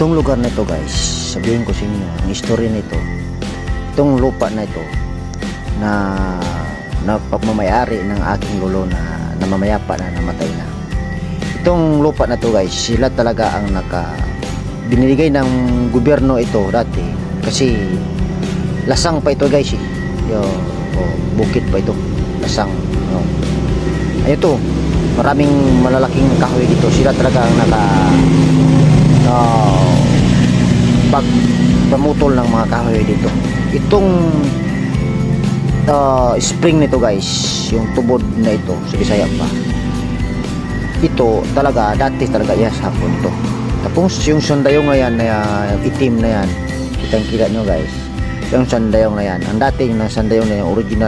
Itong lugar na ito guys, sabihin ko sa inyo, ang history nito, itong lupa na ito na pagmamayari ng aking lolo na namamayapa na, namatay na. Itong lupa na to guys, sila talaga ang binibigay ng gobyerno ito dati kasi lasang pa ito guys eh. Bukid pa ito, lasang. Ayun, maraming malalaking kahoy dito. Sila talaga ang pagpamutol ng mga kahoy dito. Itong spring nito guys, yung tubod na ito sa Bisaya pa, ito talaga dati talaga yan sa hapon to. Tapos yung sandayong na yan, itim na yan, kitang kita nyo guys, yung sandayong na yan, ang dating na sandayong na yung original